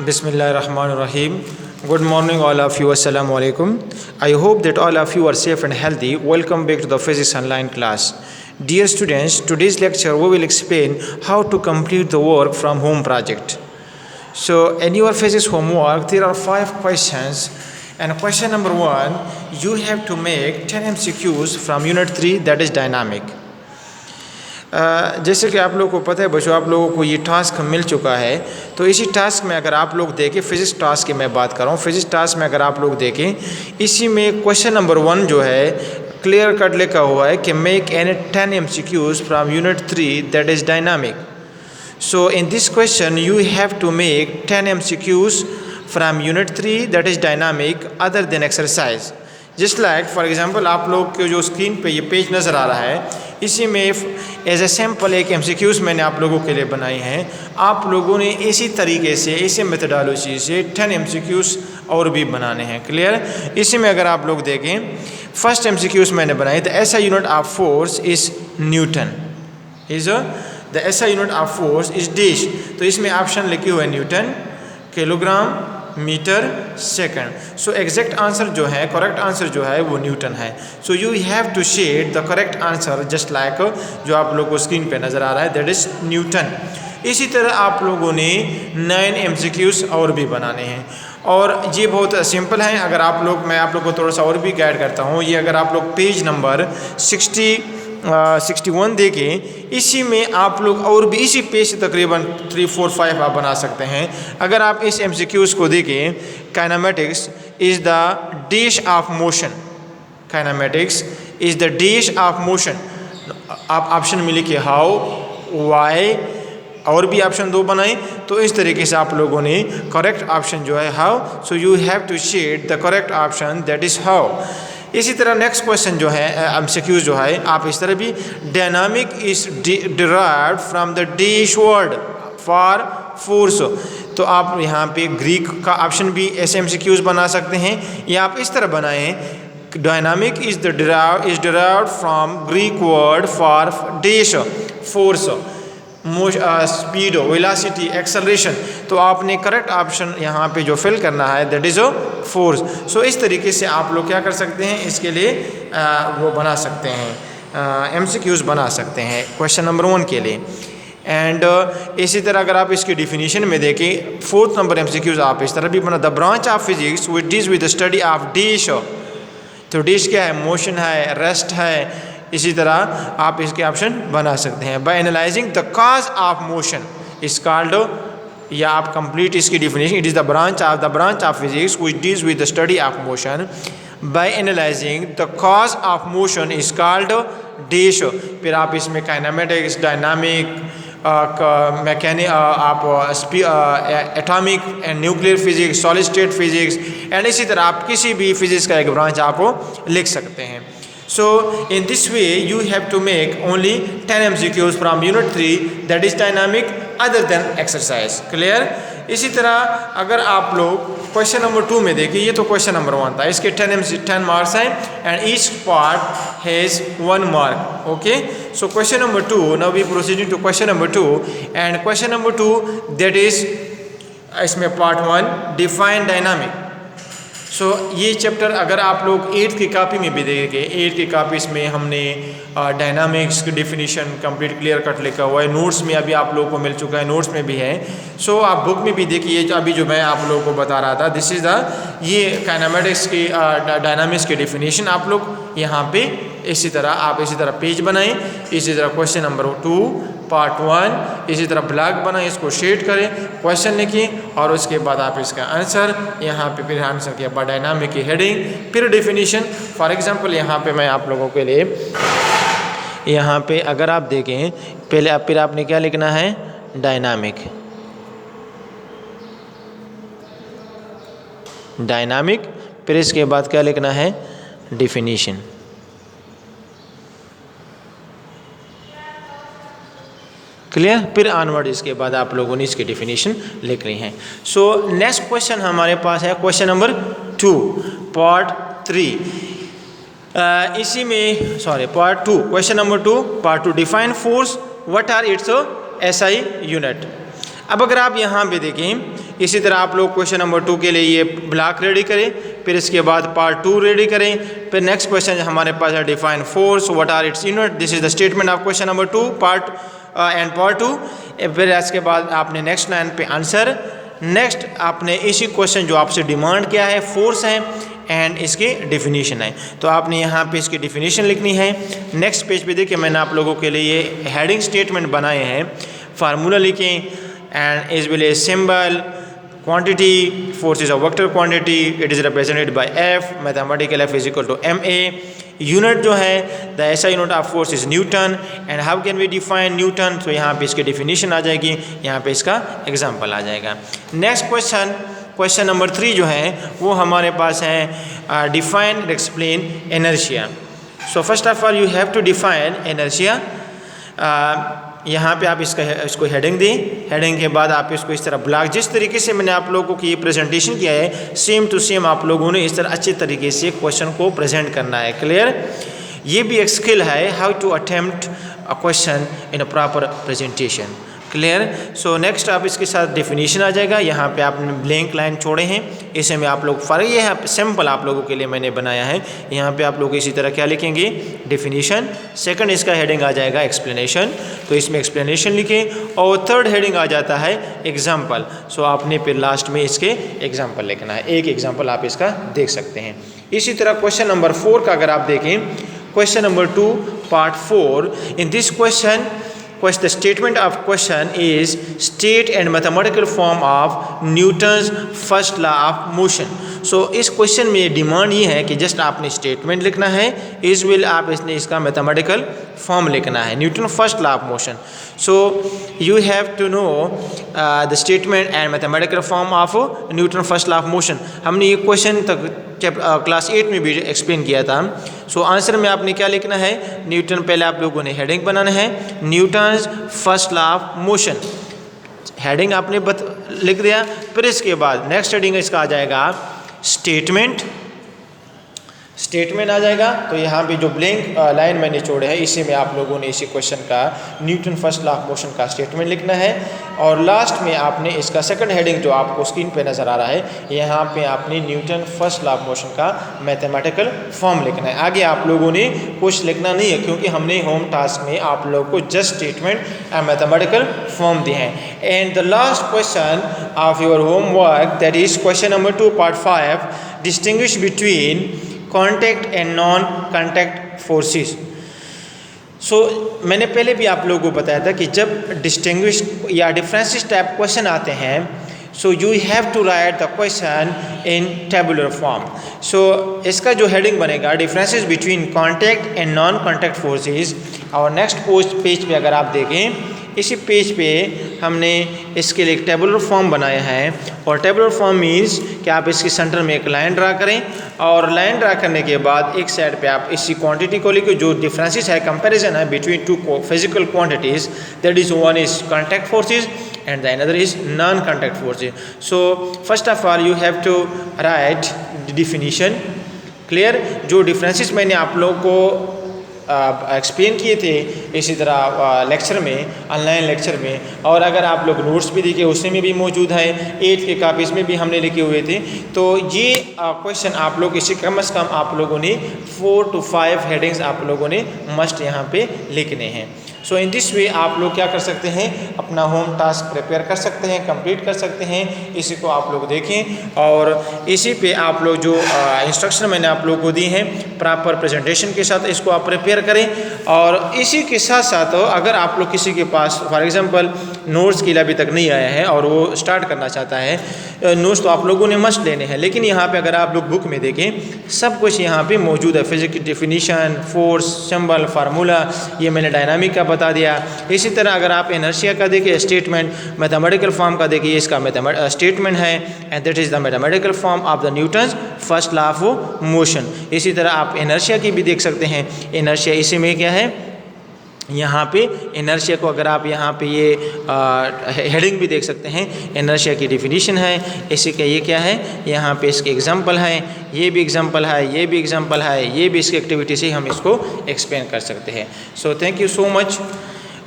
Bismillahirrahmanirrahim. Good morning all of you. Assalamu alaikum. I hope that all of you are safe and healthy. Welcome back to the Physics Online class. Dear students, today's lecture we will explain how to complete the work from home project. So in your physics homework there are 5 questions, and question number 1, you have to make 10 MCQs from unit 3, that is dynamic. जैसे कि आप लोगों को पता है बच्चों, आप लोगों को ये टास्क मिल चुका है। तो इसी टास्क में अगर आप लोग देखें, फिजिक्स टास्क की मैं बात कर रहा हूँ, फिजिक्स टास्क में अगर आप लोग देखें, इसी में क्वेश्चन नंबर 1 जो है क्लियर कट लिखा हुआ है कि make any 10 MCQs from unit 3 that is dynamic. So in this question you have to make 10 MCQs from unit 3 that is dynamic other than exercise. Just like for example आप लोग के जो screen पे ये पेज नज़र आ रहा है, इसी में एज ए सैम्पल एक MCQs मैंने आप लोगों के लिए बनाई हैं। आप लोगों ने इसी तरीके से, इसी मेथडोलॉजी से 10 MCQs और भी बनाने हैं। क्लियर? इसी में अगर आप लोग देखें, फर्स्ट MCQs मैंने बनाई, the SI unit of force is newton, the SI unit of force is dash. तो इसमें ऑप्शन लिखे हुए newton, kilogram, metre, second. So exact answer जो है, करेक्ट आंसर जो है वो न्यूटन है। So you have to shade the correct answer just like जो आप लोगों को स्क्रीन पे नज़र आ रहा है, दैट इज़ न्यूटन। इसी तरह आप लोगों ने 9 MCQs और भी बनाने हैं, और ये बहुत सिंपल हैं। अगर आप लोग, मैं आप लोग को थोड़ा सा और भी गाइड करता हूँ। ये अगर आप लोग पेज नंबर 61 देखें, इसी में आप लोग और भी इसी पेज से तकरीबन 3, 4, 5 आप बना सकते हैं। अगर आप इस MCQs को देखें, kinematics is the dash of motion, kinematics is the dash of motion. आप ऑप्शन में लिखिए हाउ, वाई, और भी ऑप्शन 2 बनाएं। तो इस तरीके से आप लोगों ने करेक्ट ऑप्शन जो है how, so you have to shade the correct option that is how. इसी तरह नेक्स्ट क्वेश्चन जो है MCQs जो है, आप इस तरह भी, dynamic is derived from the dash word for force. तो आप यहाँ पे ग्रीक का ऑप्शन भी ऐसे MCQs बना सकते हैं, या आप इस तरह बनाएं, dynamic is derived from Greek word for dash force, speed, velocity, acceleration. तो आपने करेक्ट ऑप्शन यहाँ पे जो फिल करना है दैट इज़ फोर्स। सो इस तरीके से आप लोग क्या कर सकते हैं, इसके लिए वो बना सकते हैं, MCQs बना सकते हैं क्वेश्चन नंबर 1 के लिए। एंड इसी तरह अगर आप इसकी डिफिनीशन में देखें, 4th नंबर MCQs आप इस तरह भी बना, the branch of physics which deals with the study of dash. तो डैश क्या है? मोशन है, रेस्ट है। इसी तरह आप इसके ऑप्शन बना सकते हैं। By analysing the cause of motion is called, या आप कंप्लीट इसकी definition, it is the branch of physics which deals with the study of motion. By analysing the cause of motion is called dash. फिर आप इसमें kinematics, dynamic, mechanic, आप atomic and nuclear physics, solid state physics, and इसी तरह आप किसी भी physics का एक ब्रांच आप लिख सकते हैं। So in this way you have to make only 10 MCQs from unit 3 that is dynamic other than exercise. Clear? इसी तरह अगर आप लोग क्वेश्चन नंबर 2 में देखिए, ये तो क्वेश्चन नंबर 1 था, इसके 10 मार्क्स हैं and each part has 1 mark. Okay, so question number 2, now we proceeding to question number 2, and question number 2 that is, इसमें पार्ट 1 डिफाइन डायनामिक। सो ये चैप्टर अगर आप लोग 8th की कॉपी में भी देखेंगे, 8th की कॉपी में हमने डायनामिक्स की डिफिनीशन कंप्लीट क्लियर कट लिखा हुआ है, नोट्स में अभी आप लोगों को मिल चुका है, नोट्स में भी है। सो आप बुक में भी देखिए, अभी जो मैं आप लोगों को बता रहा था, दिस इज़ द, ये काइनेमेटिक्स की डायनामिक्स की डिफिनीशन आप लोग यहाँ पे इसी तरह पेज बनाएं। इसी तरह क्वेश्चन नंबर 2 पार्ट 1 इसी तरह ब्लॉक बनाएं, इसको शेड करें, क्वेश्चन लिखें, और उसके बाद आप इसका आंसर यहाँ पे, फिर आंसर के बाद डायनामिक की हेडिंग, फिर डिफिनीशन। फॉर एग्जांपल यहाँ पे मैं आप लोगों के लिए, यहाँ पे अगर आप देखें, पहले फिर आपने क्या लिखना है, डायनामिक, फिर इसके बाद क्या लिखना है, डिफिनीशन। क्लियर? फिर ऑनवर्ड इसके बाद आप लोगों ने इसकी डिफिनीशन लिख ली है। सो नेक्स्ट क्वेश्चन हमारे पास है क्वेश्चन नंबर 2 पार्ट 3। इसी में part 2, question number 2 part 2, define force, what are its SI unit. अब अगर आप यहाँ पे देखें, इसी तरह आप लोग क्वेश्चन नंबर 2 के लिए ये ब्लॉक रेडी करें, फिर इसके बाद पार्ट 2 रेडी करें। फिर नेक्स्ट क्वेश्चन हमारे पास है define force, what are its unit. This is the statement of question number 2 part and part 2। फिर इसके बाद आपने नेक्स्ट लाइन पे आंसर, नेक्स्ट आपने इसी क्वेश्चन जो आपसे डिमांड किया है फोर्स है एंड इसकी डेफिनेशन है, तो आपने यहाँ पे इसकी डेफिनेशन लिखनी है। नेक्स्ट पेज पे देखिए मैंने आप लोगों के लिए हेडिंग स्टेटमेंट बनाए हैं, फार्मूला लिखें and is will a symbol quantity, force is a vector quantity, it is represented by F, mathematical F is equal to ma। Unit जो है the SI unit of force is Newton and how can we define Newton, तो यहाँ पे इसकी definition आ जाएगी, यहाँ पे इसका एग्जाम्पल आ जाएगा। नेक्स्ट क्वेश्चन नंबर 3 जो है वो हमारे पास है define and explain inertia. So first of all you have to define inertia. यहाँ पे आप इसको हेडिंग दें, हेडिंग के बाद आप इसको इस तरह ब्लॉक, जिस तरीके से मैंने आप लोगों को ये प्रेजेंटेशन किया है सेम टू सेम आप लोगों ने इस तरह अच्छे तरीके से क्वेश्चन को प्रेजेंट करना है। क्लियर? ये भी एक स्किल है, how to attempt a question in a proper presentation. Clear? So next आप इसके साथ डेफिनेशन आ जाएगा। यहाँ पे आपने ब्लैंक लाइन छोड़े हैं, इसे में आप लोग फर्क, ये है सिंपल आप लोगों के लिए मैंने बनाया है। यहाँ पे आप लोग इसी तरह क्या लिखेंगे, डेफिनेशन। सेकंड इसका हेडिंग आ जाएगा एक्सप्लेनेशन, तो इसमें एक्सप्लेनेशन लिखें। और थर्ड हेडिंग आ जाता है एग्जाम्पल। सो आपने फिर लास्ट में इसके एग्जाम्पल लिखना है, एक एग्जाम्पल आप इसका देख सकते हैं। इसी तरह क्वेश्चन नंबर 4 का अगर आप देखें, question number 2 part 4, in this question the statement of question is state and mathematical form of Newton's first law of motion। सो इस क्वेश्चन में डिमांड ये है कि जस्ट आपने स्टेटमेंट लिखना है, इस विल आप इसका मैथमेटिकल फॉर्म लिखना है, Newton first law of motion. So you have to know the statement and mathematical form of Newton first law of motion. हमने ये क्वेश्चन तक क्लास 8 में भी एक्सप्लेन किया था। सो आंसर में आपने क्या लिखना है, न्यूटन, पहले आप लोगों ने हेडिंग बनाना है Newton first law of motion, heading आपने लिख दिया। फिर इसके बाद नेक्स्ट हेडिंग इसका आ जाएगा स्टेटमेंट आ जाएगा। तो यहाँ पे जो ब्लैंक लाइन मैंने छोड़े है इसी में आप लोगों ने इसी क्वेश्चन का Newton first law of motion का स्टेटमेंट लिखना है। और लास्ट में आपने इसका सेकंड हेडिंग जो आपको स्क्रीन पे नज़र आ रहा है, यहाँ पे आपने Newton first law of motion का मैथमेटिकल फॉर्म लिखना है। आगे आप लोगों ने कुछ लिखना नहीं है, क्योंकि हमने होम टास्क में आप लोगों को just statement and mathematical form दिए हैं। And the last question of your homework, that is question number 2 part 5, distinguish between contact and non contact forces. So मैंने पहले भी आप लोगों को बताया था कि जब डिस्टिंग्विश या डिफरेंसेस टाइप क्वेश्चन आते हैं, so you have to write the question in tabular form. So इसका जो हेडिंग बनेगा differences between contact and non contact forces. और नेक्स्ट पेज पे अगर आप देखें, इसी पेज पे हमने इसके लिए एक टेबुलर फॉर्म बनाया है। और टेबुलर फॉर्म मीन्स कि आप इसके सेंटर में एक लाइन ड्रा करें, और लाइन ड्रा करने के बाद एक साइड पे आप इसी क्वांटिटी को लिखो, जो डिफरेंसेस है, कंपैरिजन है between two physical quantities, that is one is contact forces and the another is non-contact forces. So first of all you have to write the definition। clear? जो differences मैंने आप लोगों को एक्सप्लेन किए थे इसी तरह लेक्चर में, ऑनलाइन लेक्चर में, और अगर आप लोग नोट्स भी देखिए उसमें भी मौजूद है, 8 के कापीज़ में भी हमने लिखे हुए थे। तो ये क्वेश्चन आप लोग इसे कम से कम आप लोगों ने 4 to 5 हेडिंग्स आप लोगों ने मस्ट यहाँ पे लिखने हैं। सो इन दिस वे आप लोग क्या कर सकते हैं, अपना होम टास्क प्रिपेयर कर सकते हैं, कंप्लीट कर सकते हैं। इसी को आप लोग देखें और इसी पे आप लोग जो इंस्ट्रक्शन मैंने आप लोग को दी हैं प्रॉपर प्रेजेंटेशन के साथ इसको आप प्रिपेयर करें। और इसी के साथ साथ अगर आप लोग किसी के पास फॉर एग्जांपल नोट्स के लिए अभी तक नहीं आया है और वो स्टार्ट करना चाहता है, नोट्स तो आप लोगों ने मस्ट लेने हैं, लेकिन यहाँ पे अगर आप लोग बुक में देखें सब कुछ यहाँ पे मौजूद है। फिजिक्स की डेफिनीशन, फोर्स, सिंबल, फार्मूला, ये मैंने डायनामिक का बता दिया। इसी तरह अगर आप इनर्शिया का देखिए स्टेटमेंट, मैथमेटिकल फॉर्म का देखिए इसका स्टेटमेंट है, and that is the mathematical form of the Newton's first law of motion. इसी तरह आप इनर्शिया की भी देख सकते हैं, इनर्शिया इसी में क्या है, यहाँ पे इनर्शिया को अगर आप यहाँ पे ये हेडिंग भी देख सकते हैं, इनर्शिया की डेफिनेशन है, इसी का ये क्या है, यहाँ पे इसके एग्जांपल है, ये भी एग्जांपल है, ये भी एग्जांपल है, ये भी इसकी एक्टिविटी से हम इसको एक्सप्लेन कर सकते हैं। So thank you so much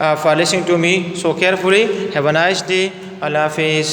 for listening to me so carefully. Have a nice day. Allah हाफिज़।